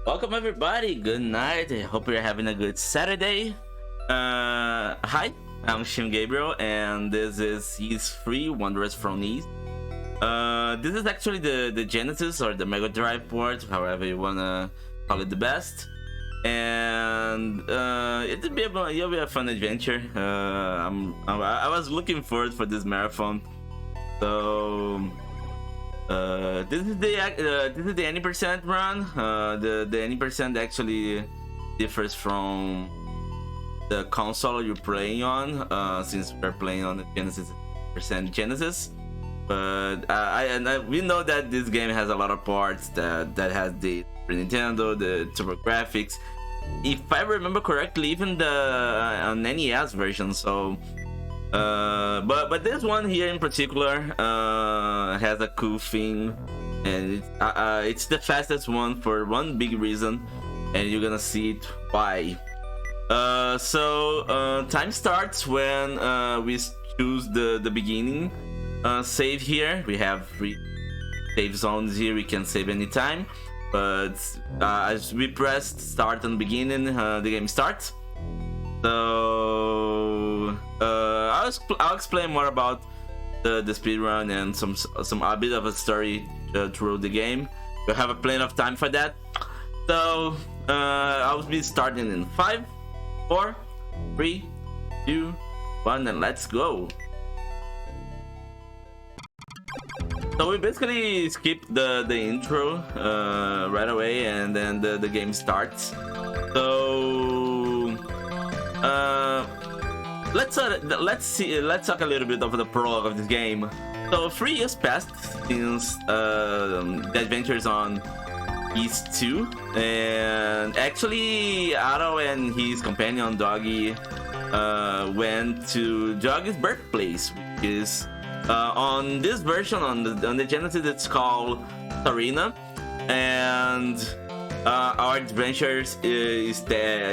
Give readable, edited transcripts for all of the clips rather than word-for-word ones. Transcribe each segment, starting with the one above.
Welcome everybody, good night. I hope you're having a good Saturday. Hi, I'm Shimegabriel and this is East Free Wanderers from East. This is actually the Genesis or the Mega Drive port, however you wanna call it the best. And it'll be a fun adventure. I was looking forward for this marathon. So this is the any percent run. The any percent actually differs from the console you're playing on, since we're playing on the Genesis. But we know that this game has a lot of parts that has the Super Nintendo, the Turbo Graphics. If I remember correctly, even the NES version. So. But this one here in particular has a cool thing, and it's the fastest one for one big reason, and you're gonna see it why. Time starts when we choose the beginning save here. We have 3 save zones here. We can save anytime, but as we press start on beginning, the game starts. So I'll explain more about the speedrun and a bit of a story through the game. We'll have plenty of time for that. So I'll be starting in 5, 4, 3, 2, 1, and let's go. So we basically skip the intro right away, and then the game starts. So let's talk a little bit of the prologue of this game. So 3 years passed since the adventures on East 2, and actually Otto and his companion Doggy went to Doggy's birthplace, which is on this version on the Genesis it's called Sarina, and our adventures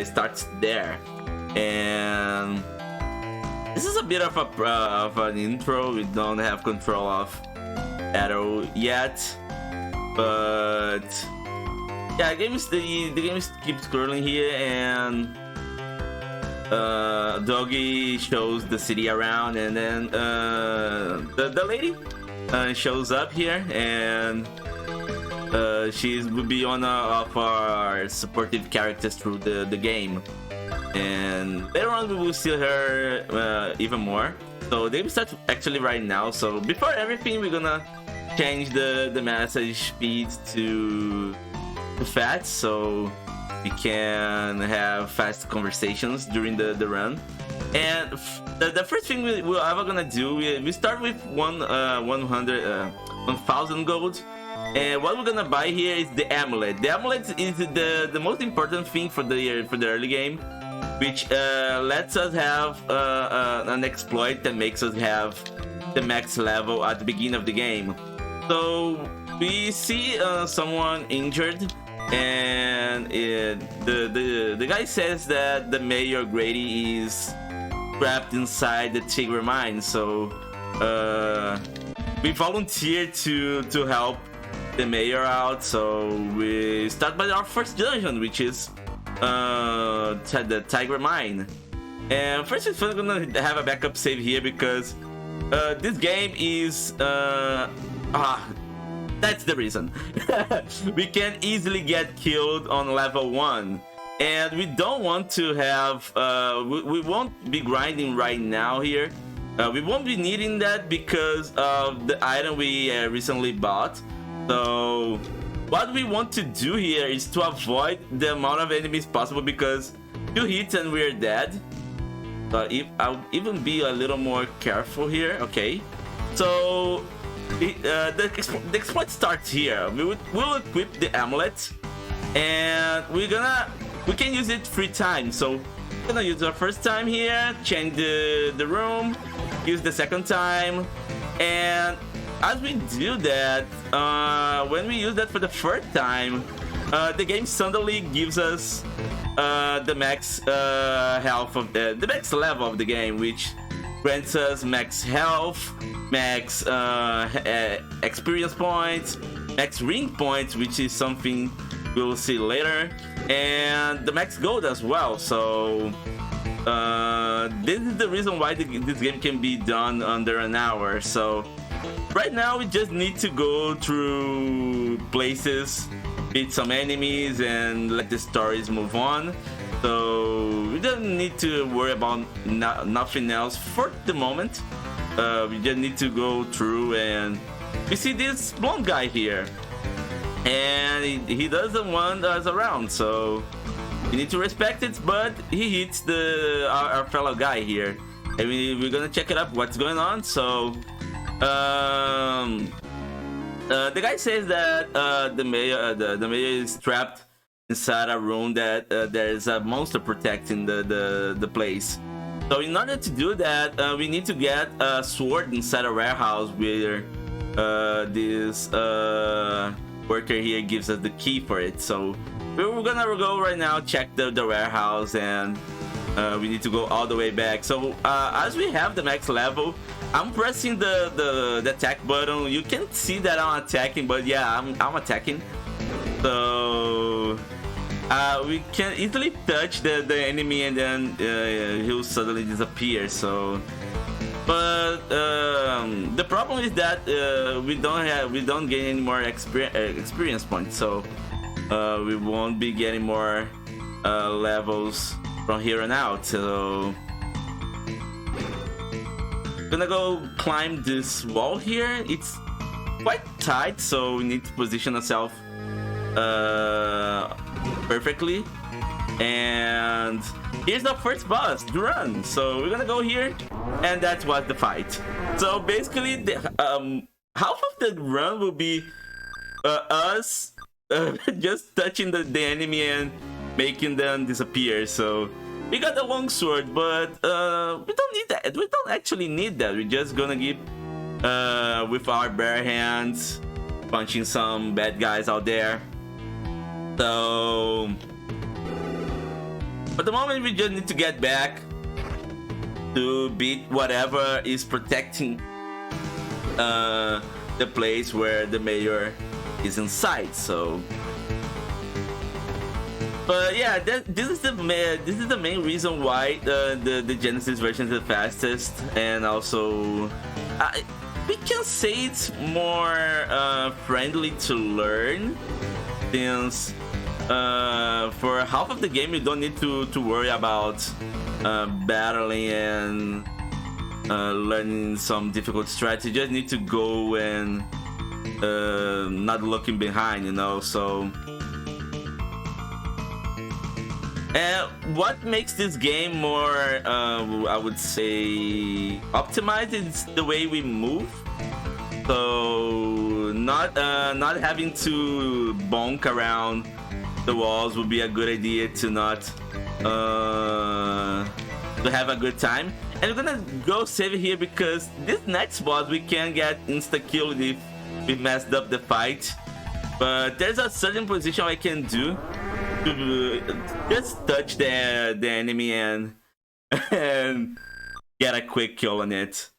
starts there. And this is a bit of an intro. We don't have control of at all yet, but yeah, the game keeps scrolling here, and Doggy shows the city around, and then the lady shows up here, and she will be one of our supportive characters through the game. And later on we will see her even more. So the game starts actually right now. So before everything, we're gonna change the message speed to fast, so we can have fast conversations during the run. And the first thing we're ever gonna do, we start with 1,000 gold. And what we're gonna buy here is the amulet. The amulet is the most important thing for the early game, which lets us have an exploit that makes us have the max level at the beginning of the game. So we see someone injured, and the guy says that the mayor Grady is trapped inside the Tigre mine. So we volunteer to help the mayor out. So we start by our first dungeon, which is the Tiger Mine. And first we're gonna have a backup save here because this game is that's the reason. We can easily get killed on level 1, and we don't want to have we won't be grinding right now here. We won't be needing that because of the item we recently bought. So what we want to do here is to avoid the amount of enemies possible, because 2 hits and we're dead. I'll even be a little more careful here. Okay, so the exploit starts here. We'll equip the amulet, and we can use it 3 times. So we're gonna use our first time here, change the room, use the second time, and as we do that, when we use that for the 3rd time, the game suddenly gives us the max health of the max level of the game, which grants us max health, max experience points, max ring points, which is something we'll see later, and the max gold as well. So this is the reason why this game can be done under an hour. So right now we just need to go through places, beat some enemies, and let the stories move on. So we don't need to worry about nothing else for the moment. We just need to go through, and we see this blonde guy here, and he doesn't want us around, so we need to respect it. But he hits our fellow guy here, and we're gonna check it up what's going on. So the guy says that the mayor is trapped inside a room that there's a monster protecting the place. So in order to do that, we need to get a sword inside a warehouse where this worker here gives us the key for it. So we're gonna go right now, check the warehouse, and we need to go all the way back. So as we have the max level, I'm pressing the attack button. You can see that I'm attacking, but yeah, I'm attacking. So we can easily touch the enemy, and then he'll suddenly disappear. So, but the problem is that we don't gain any more experience points. So we won't be getting more levels from here on out. So gonna go climb this wall here. It's quite tight, so we need to position ourselves perfectly. And here's the first boss, the run. So we're gonna go here, and that was the fight. So basically half of the run will be us just touching the enemy and making them disappear. So we got the long sword, but we don't need that. We don't actually need that. We're just gonna keep with our bare hands punching some bad guys out there. So at the moment, we just need to get back to beat whatever is protecting the place where the mayor is inside. So, but yeah, this is the main reason why the Genesis version is the fastest, and also we can say it's more friendly to learn, since for half of the game you don't need to worry about battling and learning some difficult strategy. You just need to go and not looking behind, you know. So what makes this game more I would say optimized is the way we move. So not having to bonk around the walls would be a good idea to not to have a good time. And we're gonna go save it here, because this next boss we can get insta kill if we messed up the fight. But there's a certain position I can do to just touch the enemy and get a quick kill on it.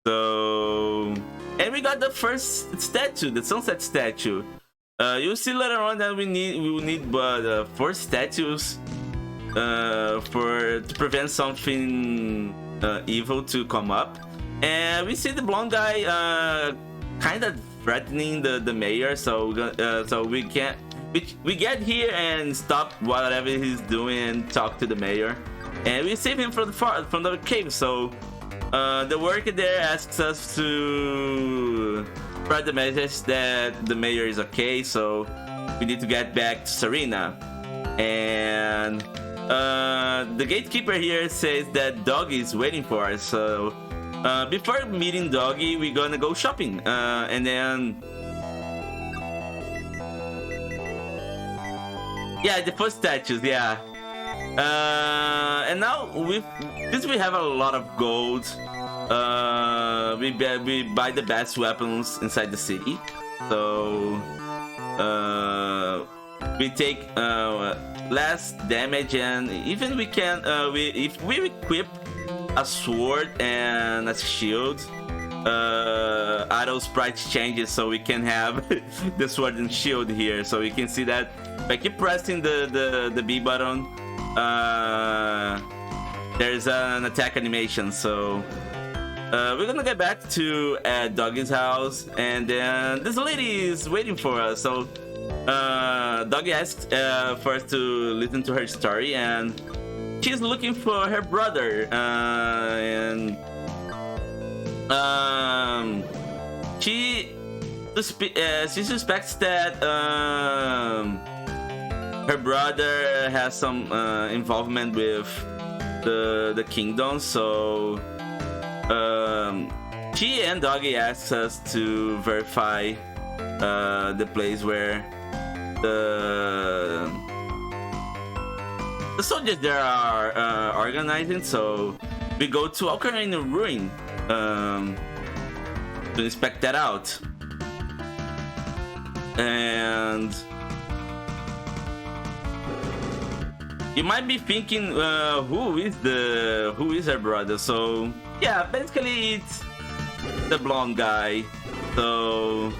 So, and we got the first statue, the sunset statue. You'll see later on that we will need 4 statues to prevent something evil to come up. And we see the blonde guy kind of threatening the mayor. So we get here and stop whatever he's doing and talk to the mayor, and we save him from the cave. So the worker there asks us to spread the message that the mayor is okay, so we need to get back to Serena. And the gatekeeper here says that Doggy is waiting for us. So before meeting Doggy, we're gonna go shopping, and then yeah, the first statues, yeah. And now since we have a lot of gold, we buy the best weapons inside the city. So we take less damage, and even we can if we equip a sword and a shield, auto sprite changes, so we can have the sword and shield here. So you can see that if I keep pressing the B button, there's an attack animation. So we're gonna get back to Doggy's house, and then this lady is waiting for us. So Doggy asked for us to listen to her story, and she's looking for her brother, and she suspects that her brother has some involvement with the kingdom. So she and Doggy asks us to verify the place where the soldiers there are organizing. So we go to Ocarina Ruin to inspect that out. And you might be thinking, who is her brother? So yeah, basically it's the blonde guy. So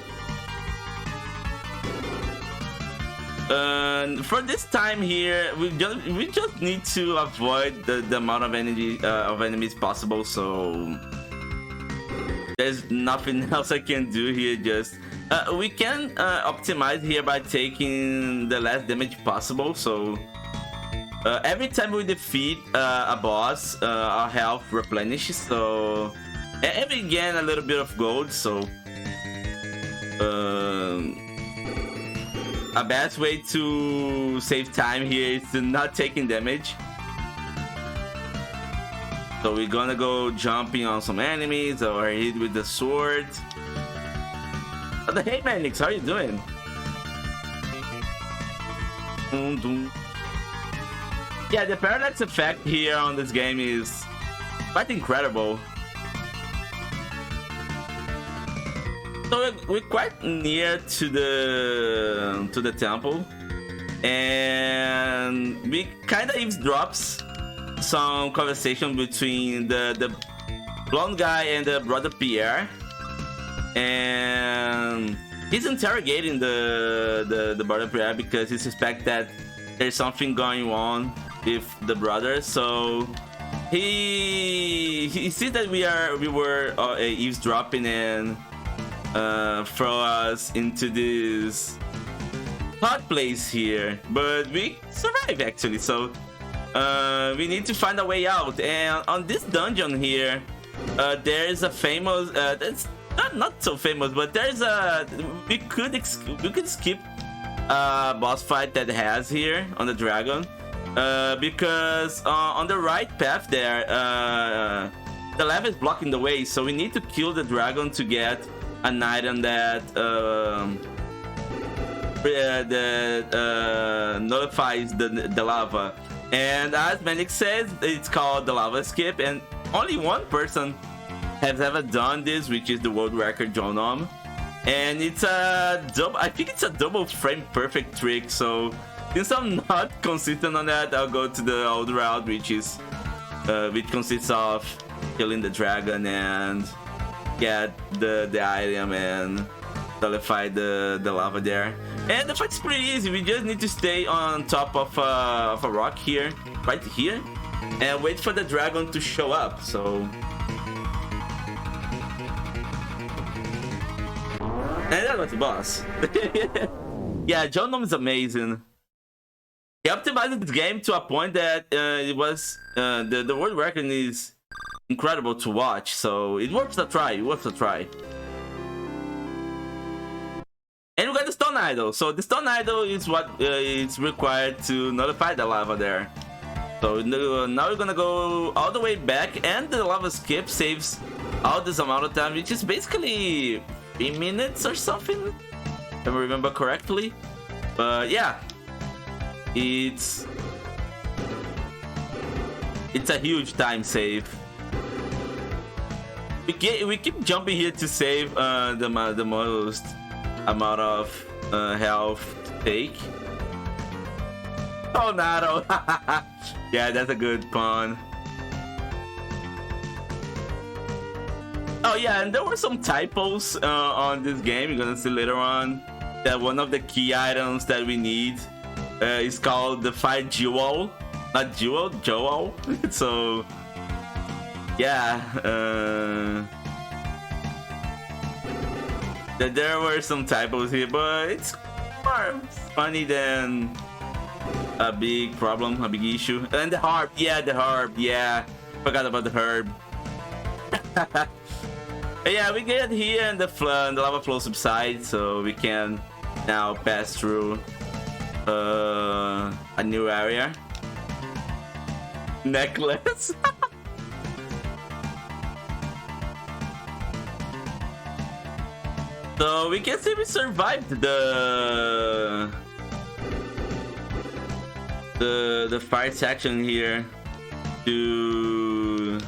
for this time here, we just need to avoid the amount of energy of enemies possible. So there's nothing else I can do here. Just we can optimize here by taking the less damage possible. So every time we defeat a boss, our health replenishes. So and we gain a little bit of gold. So a best way to save time here is to not taking damage. So we're gonna go jumping on some enemies or hit with the sword. Hey Manix, how are you doing? Yeah, the parallax effect here on this game is quite incredible. So we're quite near to the temple, and we kind of eavesdrops some conversation between the blonde guy and the brother Pierre, and he's interrogating the brother Pierre because he suspects that there's something going on with the brother. So he sees that we were eavesdropping and throw us into this hot place here, but we survive actually. So we need to find a way out, and on this dungeon here there's a famous that's not so famous, but there's a we could skip a boss fight that has here on the dragon, because on the right path there the lava is blocking the way. So we need to kill the dragon to get an item that nullifies the lava. And as Manix says, it's called the lava skip, and only one person has ever done this, which is the world record Jonom. And it's a double, I think it's a double frame perfect trick. So since I'm not consistent on that, I'll go to the old route, which consists of killing the dragon and get the item and nullify the lava there. And the fight's pretty easy. We just need to stay on top of a rock here, right here, and wait for the dragon to show up. So and that was the boss. Yeah, Jonom is amazing. He optimized this game to a point that it was the world record is incredible to watch. So it worth a try. It worth a try. And we got the stone idol. So the stone idol is what is required to nullify the lava there. So now we're gonna go all the way back, and the lava skip saves all this amount of time, which is basically 3 minutes or something, if I remember correctly. But yeah, it's a huge time save. We keep jumping here to save the most amount of health to take. Oh, Nato. Yeah, that's a good pun. Oh yeah, and there were some typos on this game. You're gonna see later on that one of the key items that we need is called the fire jewel, not jewel, jewel. So yeah, there were some typos here, but it's more funny than a big problem, a big issue. And the harp, yeah, forgot about the herb. Yeah, we get here and the lava flow subsides, so we can now pass through a new area. Necklace. So we can see we survived the fire section here to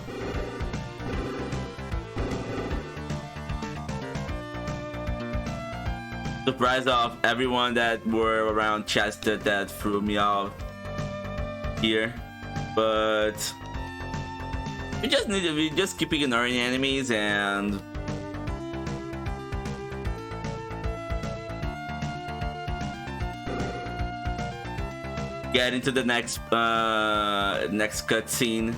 surprise of everyone that were around Chester that threw me out here, but we just keep ignoring enemies and get into the next cutscene.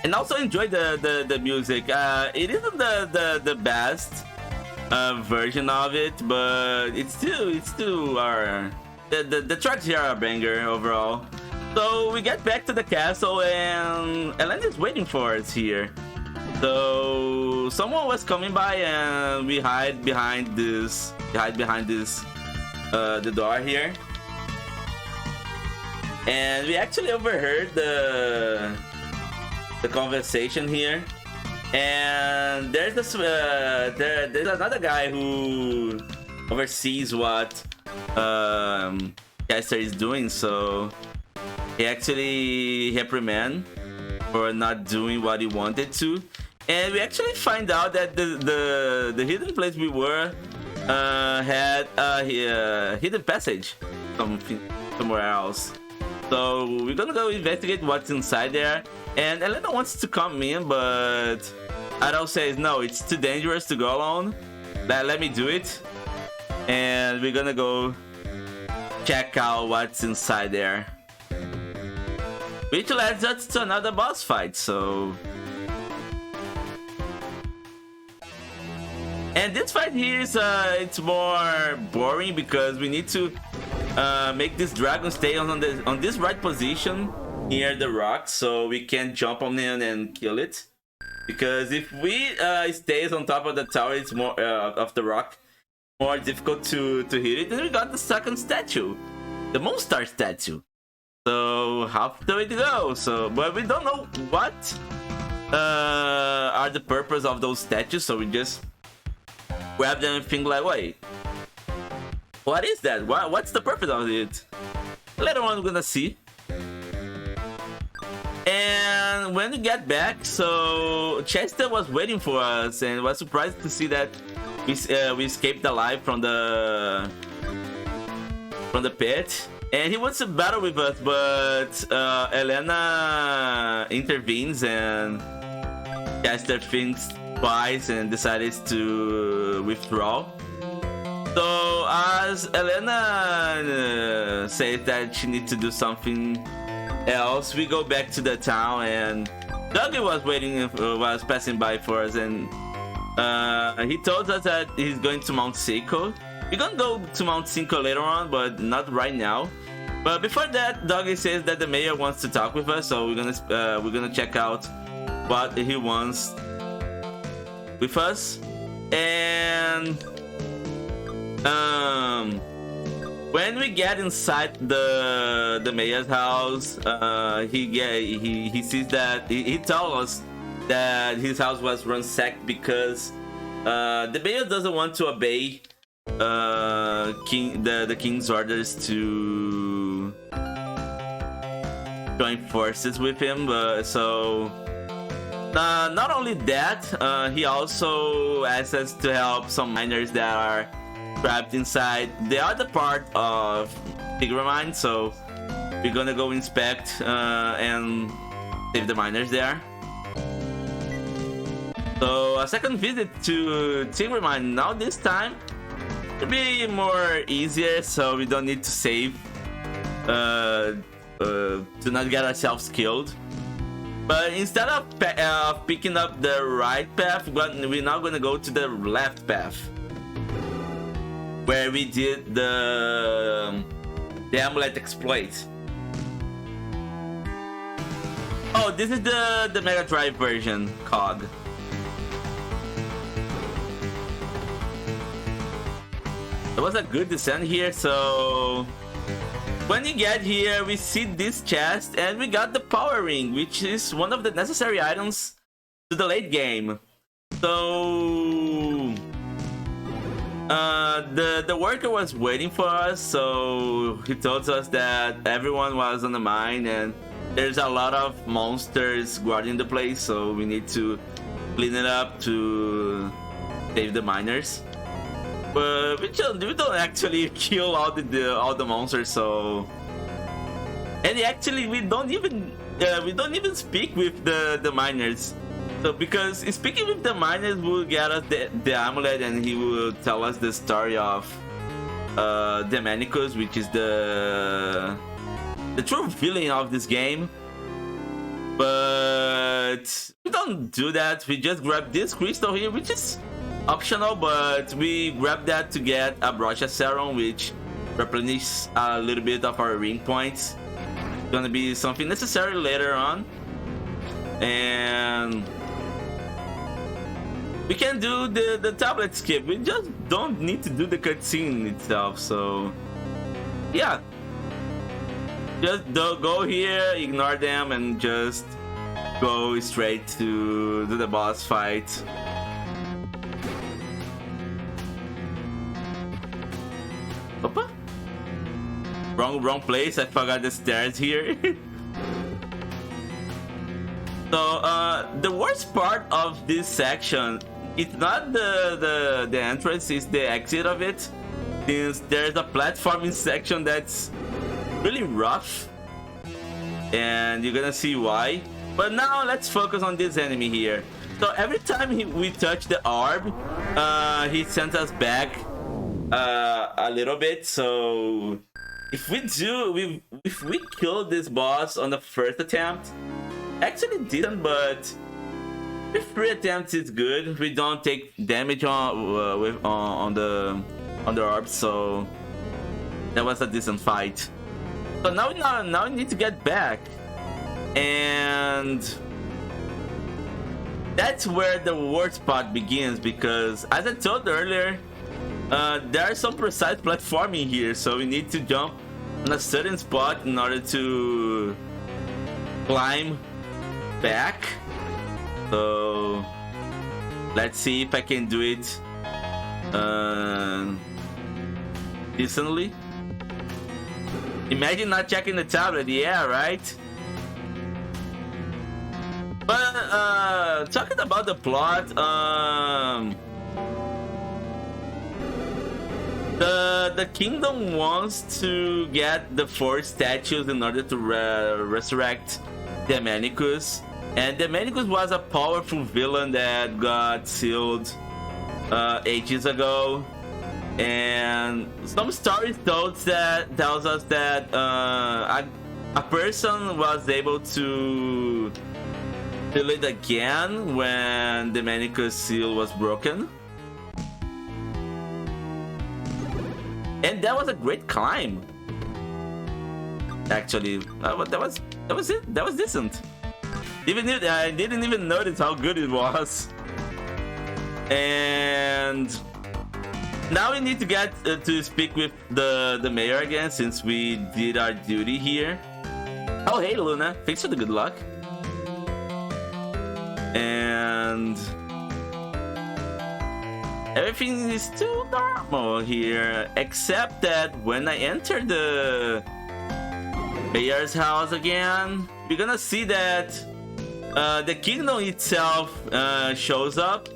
And also enjoy the music. It isn't the best version of it, but it's still our the tracks here are a banger overall. So we get back to the castle and Elena is waiting for us here. So someone was coming by and we hide behind this the door here. And we actually overheard the conversation here, and there's this there's another guy who oversees what Chester is doing, so he actually reprimand for not doing what he wanted to, and we actually find out that the hidden place we were had a hidden passage somewhere else. So we're gonna go investigate what's inside there. And Elena wants to come in, but Adol says, no, it's too dangerous to go alone. Let me do it. And we're gonna go check out what's inside there. Which leads us to another boss fight, so... And this fight here is it's more boring because we need to make this dragon stay on this right position near the rock, so we can jump on it and kill it. Because if we stays on top of the tower, it's more of the rock, more difficult to hit it. And we got the second statue, the Moonstar statue. So half the way to go. So, but we don't know what are the purpose of those statues. So we just grab them and think like, wait, what is that? What's the purpose of it? Later on, we're gonna see. And when we get back, so Chester was waiting for us and was surprised to see that we escaped alive from the pit. And he wants to battle with us, but Elena intervenes and Chester thinks twice and decides to withdraw. So as Elena says that she needs to do something else, we go back to the town and Dougie was passing by for us, and he told us that he's going to Mount Seiko. We're gonna go to Mount Seiko later on, but not right now. But before that, Dougie says that the mayor wants to talk with us, so we're gonna check out what he wants with us. And when we get inside the mayor's house, he sees that he tells us that his house was ransacked because the mayor doesn't want to obey the king's orders to join forces with him. So not only that, he also asks us to help some miners that are trapped inside the other part of Tigra Mine. So we're gonna go inspect and save the miners there. So a second visit to Timber Mine. Now this time it'll be more easier, so we don't need to save to not get ourselves killed. But instead of picking up the right path, we're now gonna go to the left path, where we did the amulet exploit. Oh, this is the Mega Drive version, COG. It was a good descent here, so when you get here, we see this chest, and we got the power ring, which is one of the necessary items to the late game. So the worker was waiting for us, so he told us that everyone was on the mine and there's a lot of monsters guarding the place, so we need to clean it up to save the miners. But we don't actually kill all the monsters, so. And actually we don't even speak with the miners. So because speaking with the miners will get us the amulet, and he will tell us the story of Demenicus, which is the true villain of this game. But we don't do that. We just grab this crystal here, which is optional, but we grab that to get a Brocha Serum, which replenishes a little bit of our ring points. It's gonna be something necessary later on. And we can do the tablet skip. We just don't need to do the cutscene itself. So yeah, just go here, ignore them, and just go straight to the boss fight. Opa. Wrong place. I forgot the stairs here. So the worst part of this section, it's not the entrance, it's the exit of it, since there's a platforming section that's really rough, and you're gonna see why. But now let's focus on this enemy here. So every time we touch the orb, he sends us back a little bit. So if we kill this boss on the first attempt, actually didn't, but with 3 attempts it's good. We don't take damage on the orb, so that was a decent fight. So now we need to get back, and that's where the worst part begins, because as I told earlier, there are some precise platforming here, so we need to jump on a certain spot in order to climb back. So let's see if I can do it decently. Imagine not checking the tablet, yeah, right? But talking about the plot, the kingdom wants to get the 4 statues in order to resurrect Demenicus. And Demenicus was a powerful villain that got sealed ages ago. And some stories tells us that a person was able to seal it again when Demenicus' seal was broken. And that was a great climb. Actually, that was it. That was decent. I didn't even notice how good it was. And now we need to get to speak with the mayor again, since we did our duty here. Oh, hey Luna, thanks for the good luck. And everything is still normal here, except that when I enter the mayor's house again, we're gonna see that the kingdom itself shows up,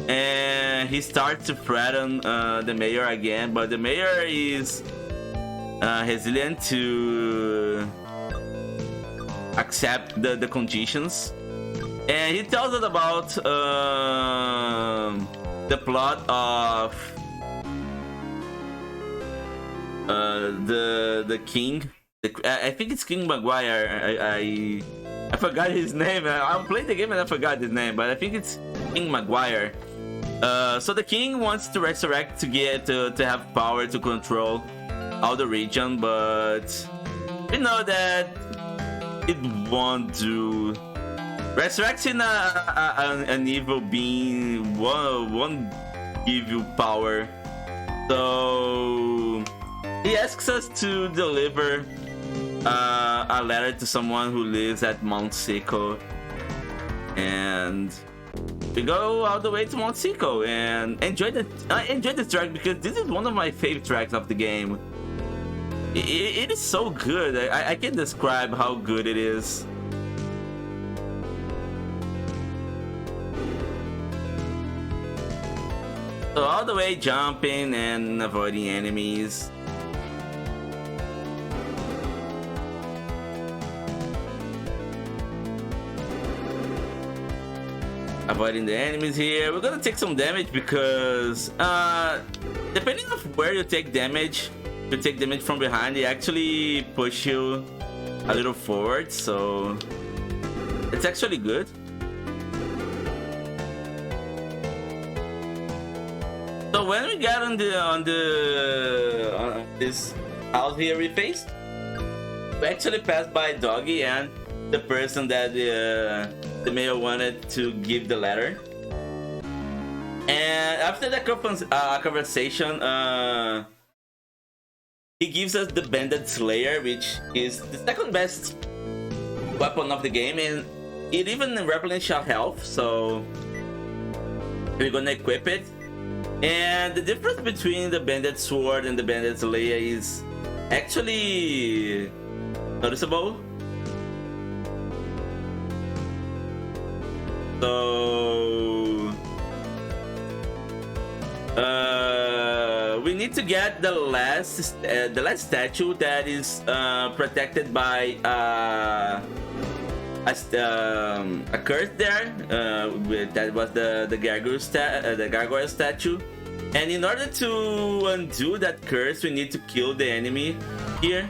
and he starts to threaten the mayor again. But the mayor is resilient to accept the conditions. And he tells us about the plot of the king. I think it's King Maguire. I forgot his name. I played the game and I forgot his name, but I think it's King Maguire. So the king wants to resurrect to get to have power to control all the region, but we know that it won't do. Resurrecting an evil being won't give you power. So he asks us to deliver a letter to someone who lives at Mount Seiko, and we go all the way to Mount Seiko and enjoy this track because this is one of my favorite tracks of the game. It is so good. I can't describe how good it is. So all the way jumping and avoiding enemies. Avoiding the enemies here. We're gonna take some damage because depending on where you take damage, if you take damage from behind, they actually push you a little forward, so it's actually good. So when we got on this house here we faced, we actually passed by Doggy and the person that the mayor wanted to give the letter. And after that conversation, he gives us the Banded Slayer, which is the second best weapon of the game, and it even replenishes our health, so we're gonna equip it. And the difference between the Banded Sword and the Banded Slayer is actually noticeable. So we need to get the last statue that is protected by a curse there. That was the Gargoyle statue. And in order to undo that curse, we need to kill the enemy here.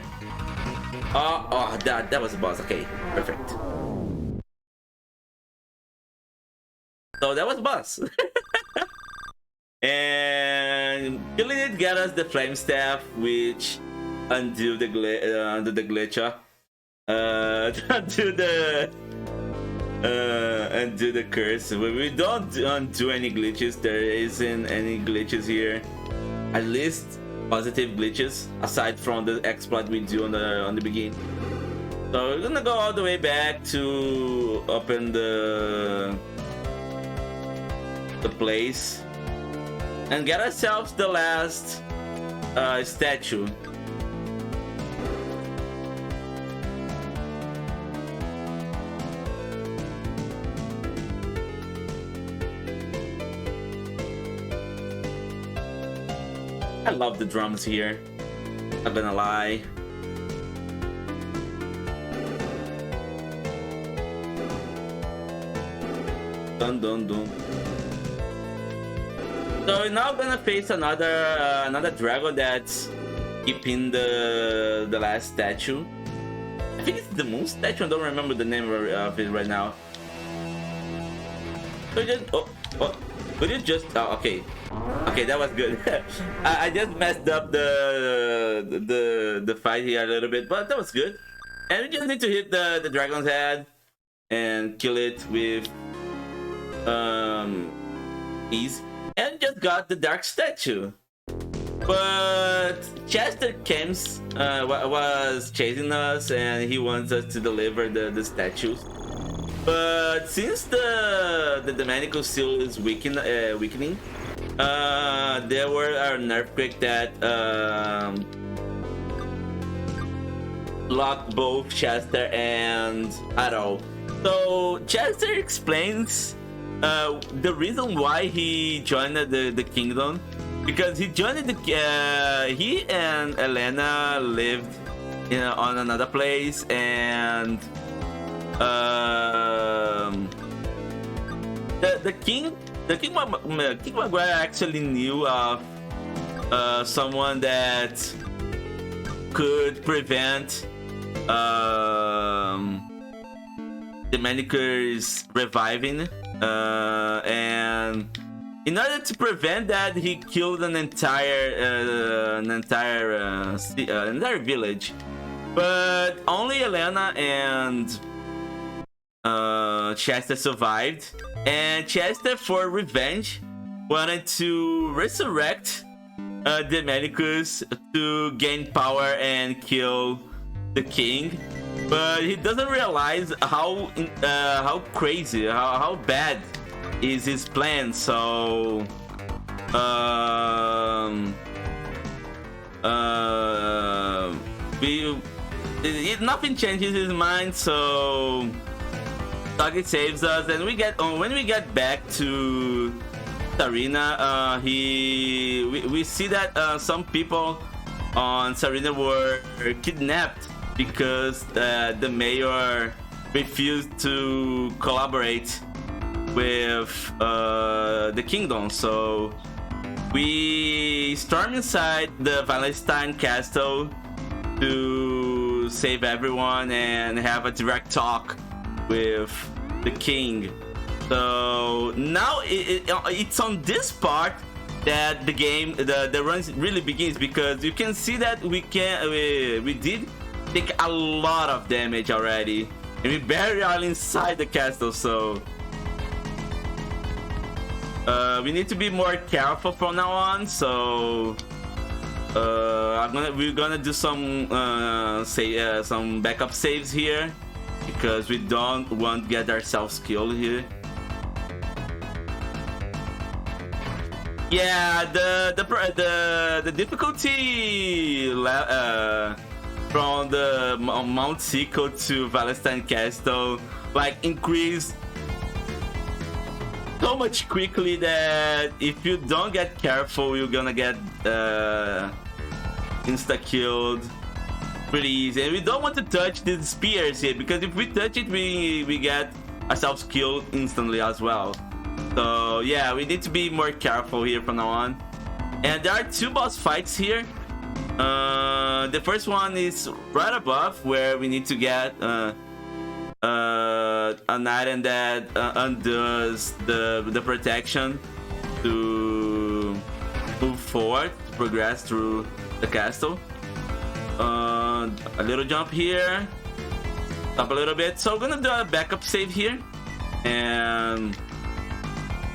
That was a boss. Okay, perfect. So that was the boss. And killing it got us the flame staff, which undo the glitcher. Undo the curse. We don't undo any glitches. There isn't any glitches here. At least positive glitches, aside from the exploit we do on the beginning. So we're gonna go all the way back to open the place and get ourselves the last statue. I love the drums here, not gonna lie. Dun dun dun. So we're now gonna face another dragon that's keeping the last statue. I think it's the moon statue. I don't remember the name of it right now. So okay, that was good. I just messed up the fight here a little bit, but that was good. And we just need to hit the dragon's head and kill it with ease. And just got the dark statue. But Chester was chasing us and he wants us to deliver the statues. But since the Domenico seal is weakening, there were an earthquake that blocked both Chester and Aro. So Chester explains the reason why he joined the kingdom, because he joined the he and Elena lived on another place, and the king Maguire actually knew of someone that could prevent the Manicures reviving, and in order to prevent that, he killed an entire village. But only Elena and Chester survived, and Chester, for revenge, wanted to resurrect the Manicus to gain power and kill the king. But he doesn't realize how crazy, how bad is his plan. So nothing changes his mind. So Target saves us, and when we get back to Sarina, we see that some people on Sarina were kidnapped because the mayor refused to collaborate with the kingdom. So we storm inside the Valentine Castle to save everyone and have a direct talk with the king. So now it's on this part that the game, the run really begins, because you can see that we did take a lot of damage already, and we barely are inside the castle. So we need to be more careful from now on. So we're gonna do some some backup saves here, because we don't want to get ourselves killed here. Yeah, the difficulty from the Mount Seiko to Valentine Castle increased so much quickly that if you don't get careful, you're gonna get insta-killed pretty easy. And we don't want to touch these spears here, because if we touch it, we get ourselves killed instantly as well. So yeah, we need to be more careful here from now on. And there are two boss fights here. The first one is right above, where we need to get an item that undoes the protection to move forward, to progress through the castle. A little jump here, up a little bit. So we're gonna do a backup save here, and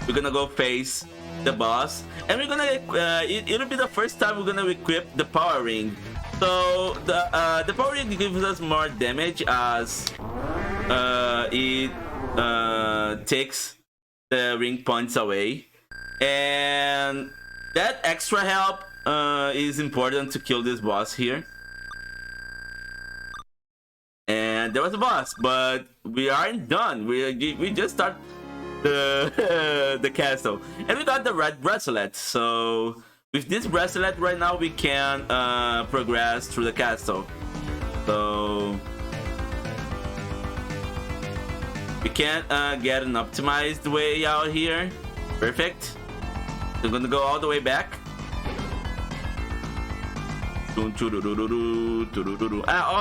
we're gonna go face the boss, and we're gonna it'll be the first time we're gonna equip the power ring. So the power ring gives us more damage, as it takes the ring points away, and that extra help is important to kill this boss here. And there was a boss, but we aren't done. We just start the castle, and we got the red bracelet. So with this bracelet right now, we can progress through the castle. So we can get an optimized way out here. Perfect. We're gonna go all the way back. Oh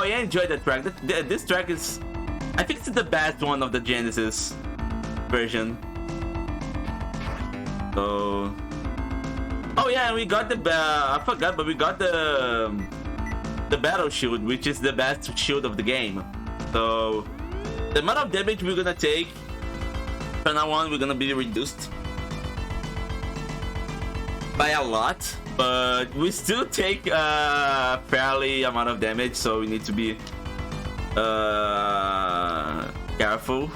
yeah, I enjoyed that track. This track is, I think it's the best one of the Genesis version. So oh yeah, we got the I forgot, but we got the battle shield, which is the best shield of the game. So the amount of damage we're gonna take from now on, we're gonna be reduced by a lot, but we still take a fairly amount of damage, so we need to be careful.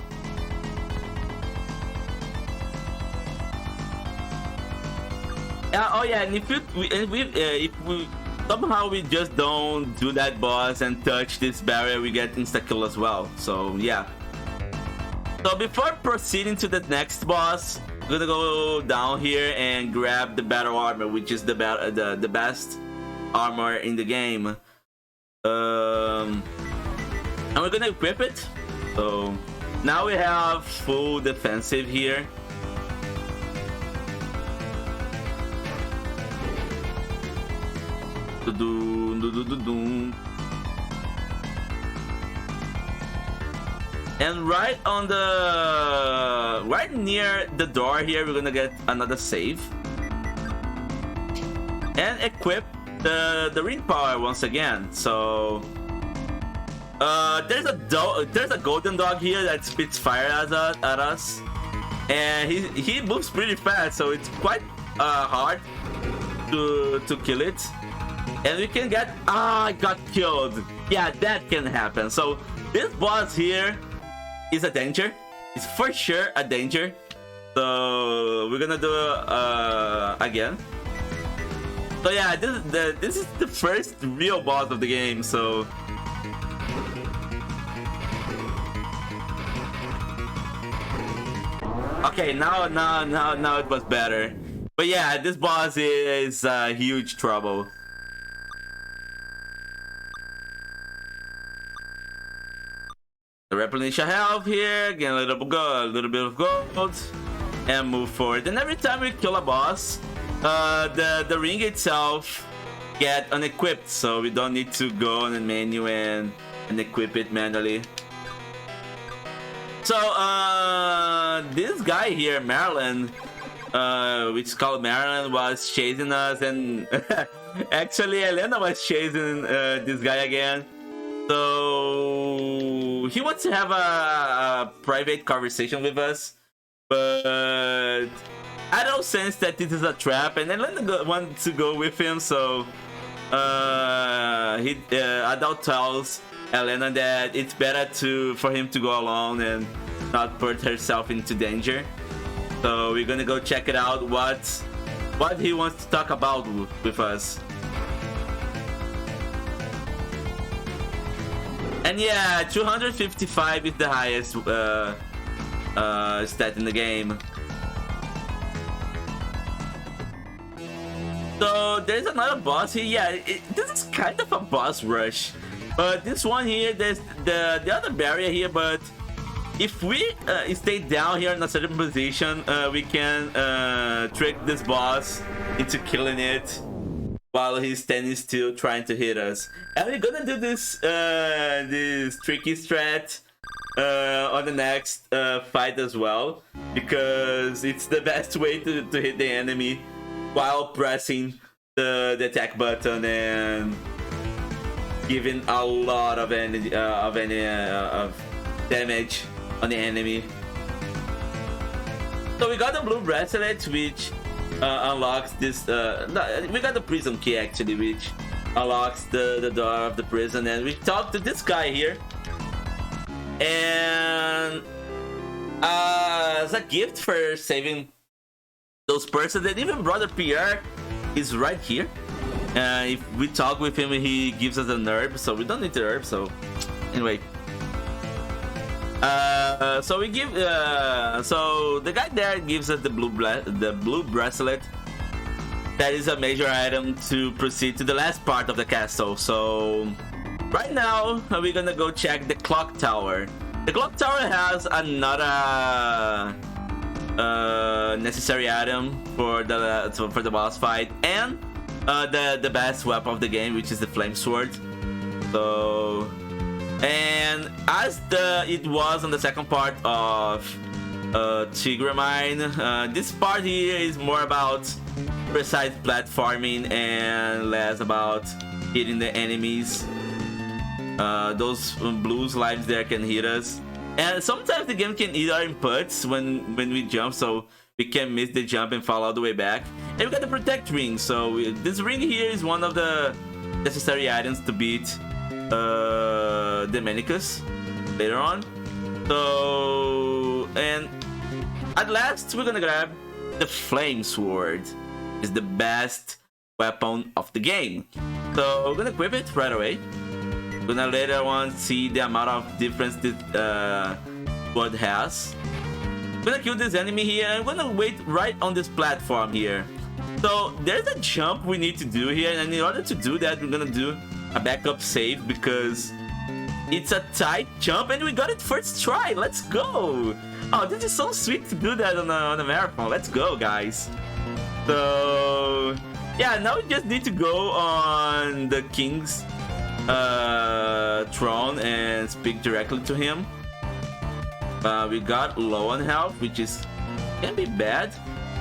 Oh yeah, and if we somehow we just don't do that boss and touch this barrier, we get insta-kill as well. So yeah. So before proceeding to the next boss, I'm gonna go down here and grab the battle armor, which is the best armor in the game. And we're gonna equip it. So now we have full defensive here. And right near the door here, we're gonna get another save and equip the ring power once again. So there's a golden dog here that spits fire at us, and he moves pretty fast, so it's quite hard to kill it. And we can get I got killed. Yeah, that can happen. So this boss here is a danger. It's for sure a danger. So we're gonna do again. So yeah, this is the first real boss of the game. So okay, now it was better. But yeah, this boss is huge trouble. Replenish our health here, get a little bit of gold, and move forward. And every time we kill a boss, the ring itself get unequipped, so we don't need to go on the menu and equip it manually. So this guy here, Marilyn, which is called Marilyn, was chasing us, and actually Elena was chasing this guy again. So he wants to have a private conversation with us, but I don't sense that this is a trap, and Elena wants to go with him. So Adult tells Elena that it's better for him to go alone and not put herself into danger. So we're gonna go check it out. What he wants to talk about with us. And yeah, 255 is the highest stat in the game. So there's another boss here. Yeah, this is kind of a boss rush. But this one here, there's the other barrier here. But if we stay down here in a certain position, we can trick this boss into killing it while he's standing still trying to hit us. And we're gonna do this tricky strat on the next fight as well, because it's the best way to hit the enemy while pressing the attack button and giving a lot of damage on the enemy. So we got the blue bracelet, which unlocks this. We got the prison key actually, which unlocks the door of the prison, and we talked to this guy here. And as a gift for saving those persons, and even Brother Pierre is right here. If we talk with him, he gives us an herb, so we don't need the herb. So anyway. So we give so the guy there gives us the blue bracelet. That is a major item to proceed to the last part of the castle. So right now we're gonna go check the clock tower. The clock tower has another necessary item for the boss fight, and the best weapon of the game, which is the flame sword. So, and as it was on the second part of Tigre Mine, this part here is more about precise platforming and less about hitting the enemies. Those blue slimes there can hit us, and sometimes the game can eat our inputs when we jump, so we can miss the jump and fall all the way back. And we got the protect ring, so this ring here is one of the necessary items to beat Dominicus later on. So, and at last we're gonna grab the flame sword. It's the best weapon of the game, so we're gonna equip it right away. We're gonna later on see the amount of difference this sword has. I'm gonna kill this enemy here. I'm gonna wait right on this platform here. So there's a jump we need to do here, and in order to do that, we're gonna do a backup save because it's a tight jump, and we got it first try. Let's go! Oh, this is so sweet to do that on a marathon. Let's go, guys. So yeah, now we just need to go on the king's throne and speak directly to him. We got low on health, which is can be bad.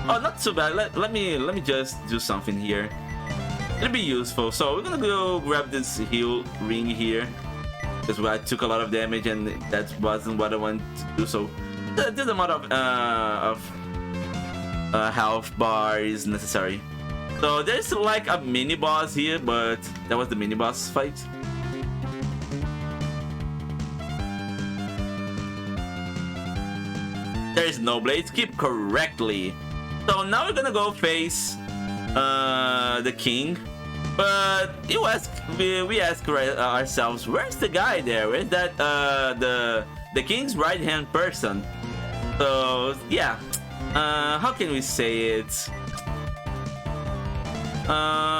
Oh, not so bad. Let me just do something here. It'll be useful. So we're gonna go grab this heal ring here because I took a lot of damage and that wasn't what I wanted to do. So this amount of health bar is necessary. So there's like a mini boss here, but that was the mini boss fight. There's no blades. Keep correctly. So now we're gonna go face the king. But we ask ourselves, where's the guy there? Where's that the king's right hand person? So yeah, how can we say it?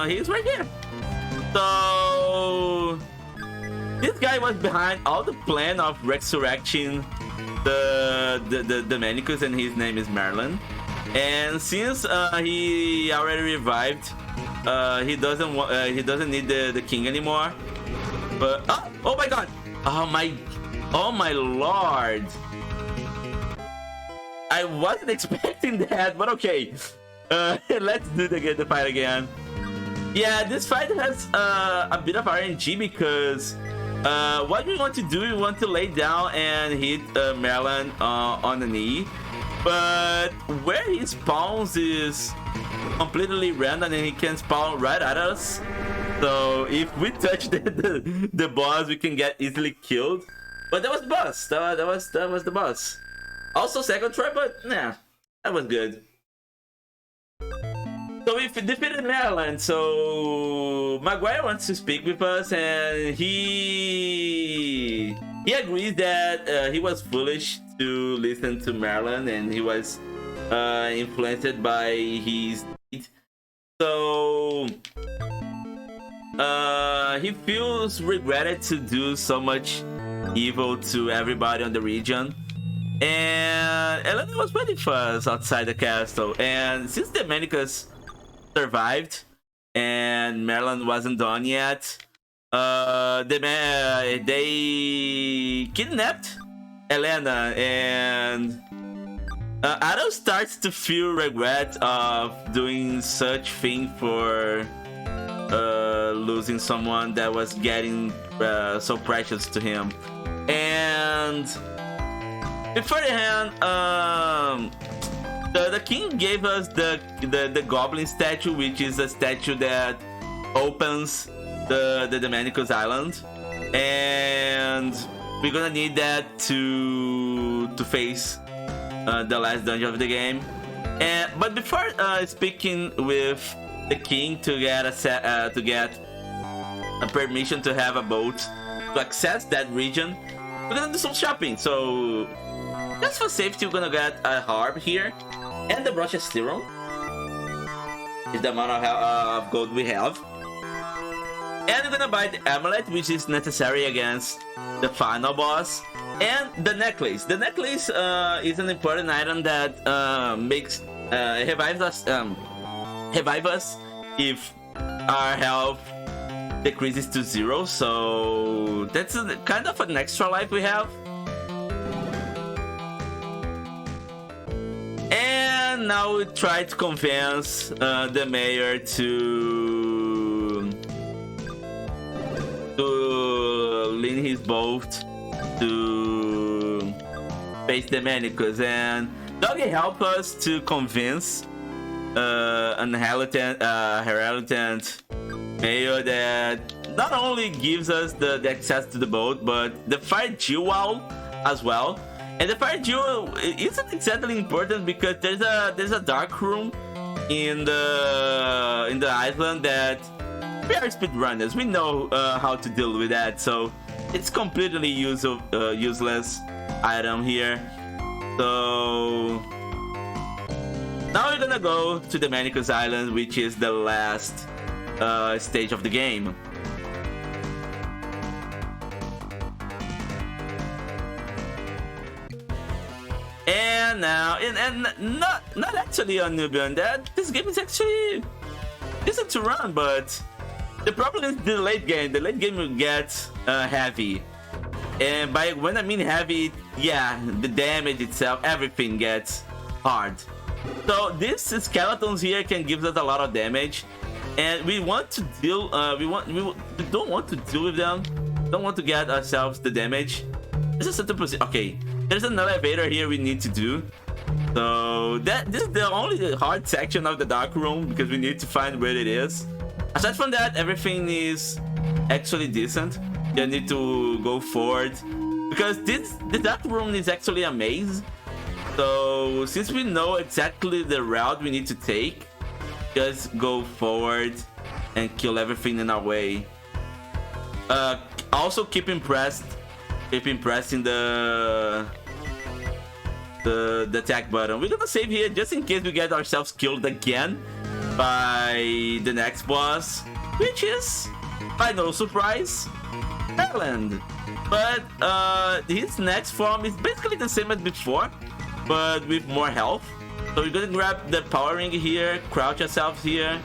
He's right here. So this guy was behind all the plan of resurrecting the Manicus, and his name is Merlin. And since he already revived, he doesn't need the king anymore. But oh my god! Oh my lord! I wasn't expecting that, but okay. Let's do the fight again. Yeah, this fight has a bit of RNG because what we want to do, we want to lay down and hit Merlin on the knee. But where he spawns is completely random, and he can spawn right at us. So if we touch the boss, we can get easily killed. But that was the boss. That was the boss. Also second try, but nah, that was good. So we defeated Merlin. So Maguire wants to speak with us, and he agrees that he was foolish to listen to Merlin, and he was influenced by his deed. So he feels regretted to do so much evil to everybody on the region. And Elena was waiting for us outside the castle, and since the Manicus survived and Merlin wasn't done yet, they kidnapped Elena, and Adam starts to feel regret of doing such thing for losing someone that was getting so precious to him. And beforehand, the king gave us the goblin statue, which is a statue that opens the Manicus Island, and we're gonna need that to face the last dungeon of the game. But before speaking with the king to get a permission to have a boat to access that region, we're gonna do some shopping. So just for safety, we're gonna get a harp here and the brush of Styron. Is the amount of gold we have. And we're gonna buy the amulet, which is necessary against the final boss, and the necklace. The necklace is an important item that revives us if our health decreases to 0. So that's kind of an extra life we have. And now we try to convince the mayor to lean his boat to face the Manicus, and Doggy help us to convince an hesitant mayor that not only gives us the access to the boat, but the fire jewel as well. And the fire jewel isn't exactly important because there's a dark room in the island that we are speedrunners. We know how to deal with that, so it's completely useless item here. So now we're gonna go to the Manicus Island, which is the last stage of the game. And now, and not actually on Nubian. That this game is actually decent to run, but the problem is the late game. The late game will get heavy, and by when I mean heavy, yeah, the damage itself, everything gets hard. So these skeletons here can give us a lot of damage, and we want to deal. We don't want to deal with them. Don't want to get ourselves the damage. This is a position. Okay, there's an elevator here we need to do. So this is the only hard section of the dark room because we need to find where it is. Aside from that, everything is actually decent. You need to go forward because the dark room is actually a maze. So since we know exactly the route we need to take, just go forward and kill everything in our way. Also keep pressing the attack button. We're gonna save here just in case we get ourselves killed again by the next boss, which is, by no surprise, Erland. But his next form is basically the same as before, but with more health. So we're gonna grab the power ring here, crouch ourselves here.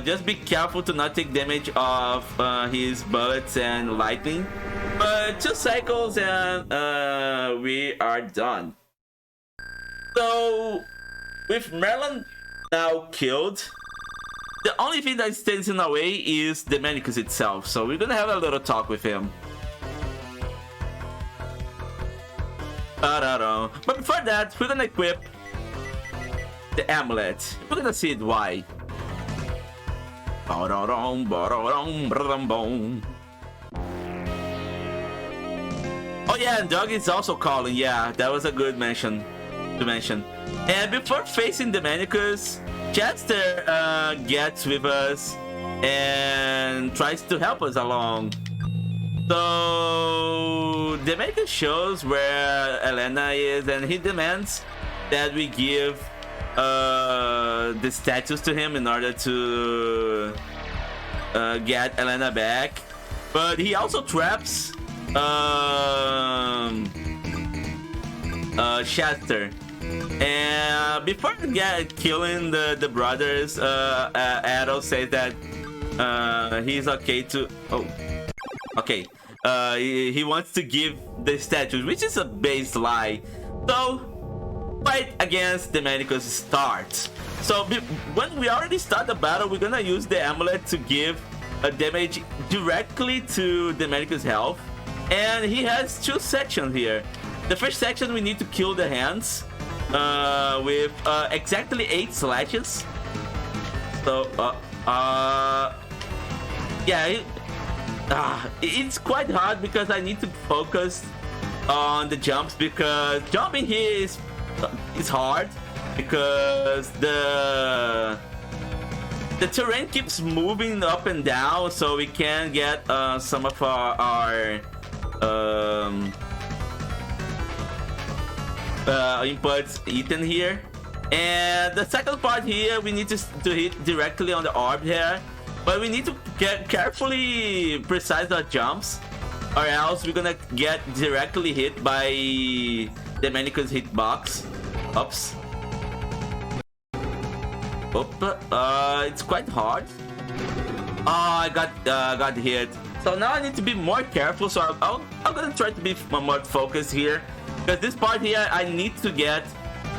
Just be careful to not take damage of his bullets and lightning. But 2 cycles and we are done. So with Merlin now killed, the only thing that stands in our way is the Manicus itself. So we're gonna have a little talk with him. But before that, we're gonna equip the amulet. We're gonna see why. Oh yeah, and Doug is also calling. Yeah, that was a good mention to mention. And before facing the Manicus, Chester gets with us and tries to help us along. So the Manicus shows where Elena is, and he demands that we give the statues to him in order to get Elena back. But he also traps Chester. And before killing the brothers, Adol says that he's okay to... Oh, okay. He wants to give the statues, which is a base lie. So fight against the Manicus starts. So when we already start the battle, we're gonna use the amulet to give a damage directly to the Manicus health. And he has 2 sections here. The first section, we need to kill the hands with exactly 8 slashes. So yeah, it's quite hard because I need to focus on the jumps, because jumping here is hard because the terrain keeps moving up and down, so we can get some of our inputs eaten here. And the second part here, we need to hit directly on the orb here, but we need to get carefully precise our jumps, or else we're gonna get directly hit by the Manicus hitbox. Oops. It's quite hard. Oh, I got hit. So now I need to be more careful. So I'm gonna try to be more focused here, because this part here I need to get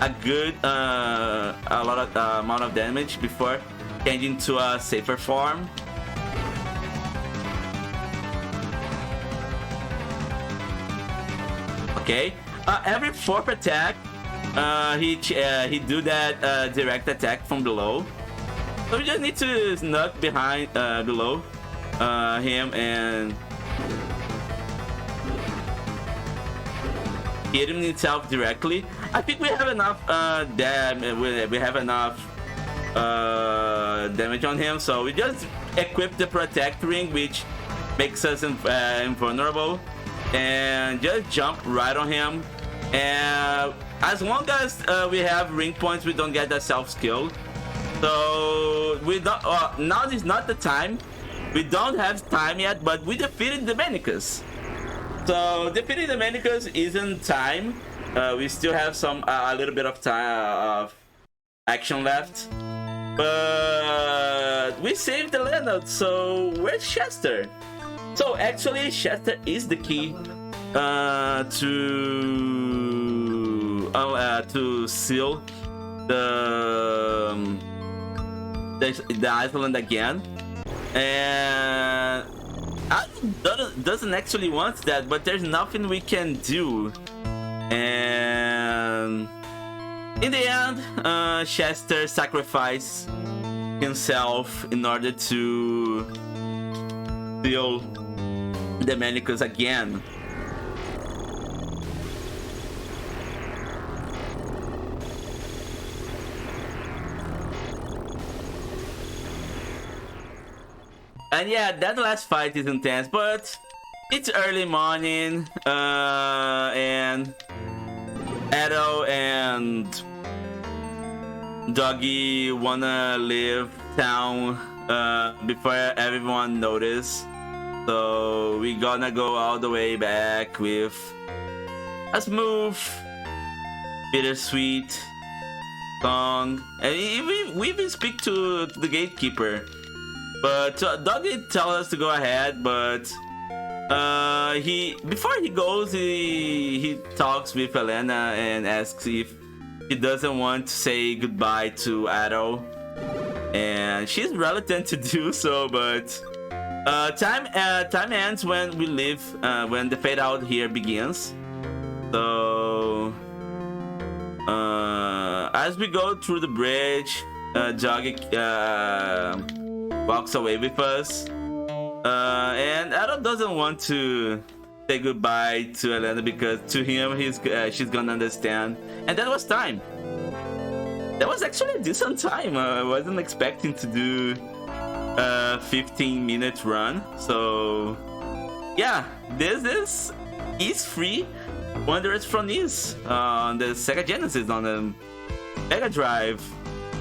a good a lot of amount of damage before changing to a safer form. Okay. Every 4th attack, he do that direct attack from below. So we just need to snuck behind below him and hit him himself directly. I think we have enough we have enough damage on him, so we just equip the protect ring, which makes us invulnerable, and just jump right on him And as long as we have ring points, we don't get that self skill. So we don't. Now is not the time. We don't have time yet, but we defeated the Dominicus. So defeating the Dominicus isn't time. We still have a little bit of time of action left. But we saved the Leonard. So where's Chester? So actually, Chester is the key to seal the island again. And doesn't actually want that, but there's nothing we can do. And in the end, Chester sacrificed himself in order to seal the Dominicus again. And yeah, that last fight is intense, but it's early morning, and Edo and Doggy wanna leave town before everyone notice. So we gonna go all the way back with a smooth, bittersweet song, and we even speak to the gatekeeper. But Doggy tell us to go ahead, but before he goes, he talks with Elena and asks if he doesn't want to say goodbye to Ado, and she's reluctant to do so. But time ends when we leave, when the fade out here begins. So as we go through the bridge, Doggy walks away with us, and Adam doesn't want to say goodbye to Elena because to him she's gonna understand, and that was time. That was actually a decent time. I wasn't expecting to do a 15-minute run. So yeah, this is East Free Wanderers from East on the Sega Genesis on the Mega Drive.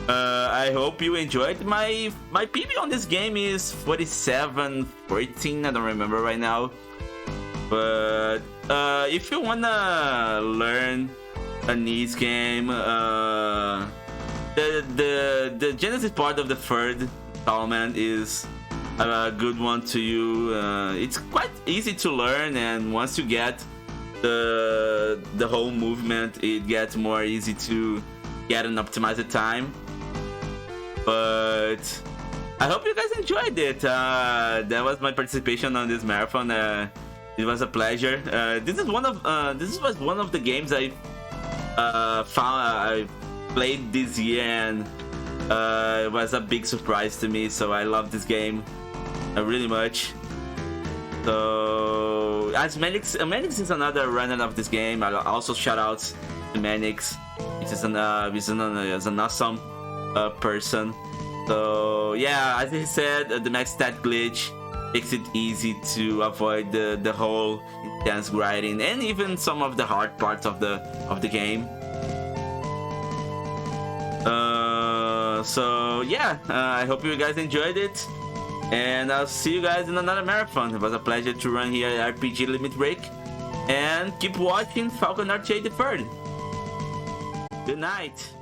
I hope you enjoyed. My PB on this game is 47-14. I don't remember right now. But if you wanna learn a NES game, the Genesis part of the third installment is a good one to you. It's quite easy to learn, and once you get the whole movement, it gets more easy to get and optimize the time. But I hope you guys enjoyed it. That was my participation on this marathon. It was a pleasure. This was one of the games I played this year, and it was a big surprise to me. So I love this game really much. So as Manix is another runner of this game. I'll also shout out to Manix. He's an awesome person. So yeah, as he said, the max stat glitch makes it easy to avoid the whole intense grinding and even some of the hard parts of the game. So yeah, I hope you guys enjoyed it, and I'll see you guys in another marathon. It was a pleasure to run here at RPG Limit Break, and keep watching Falcom RTA the 3rd. Good night.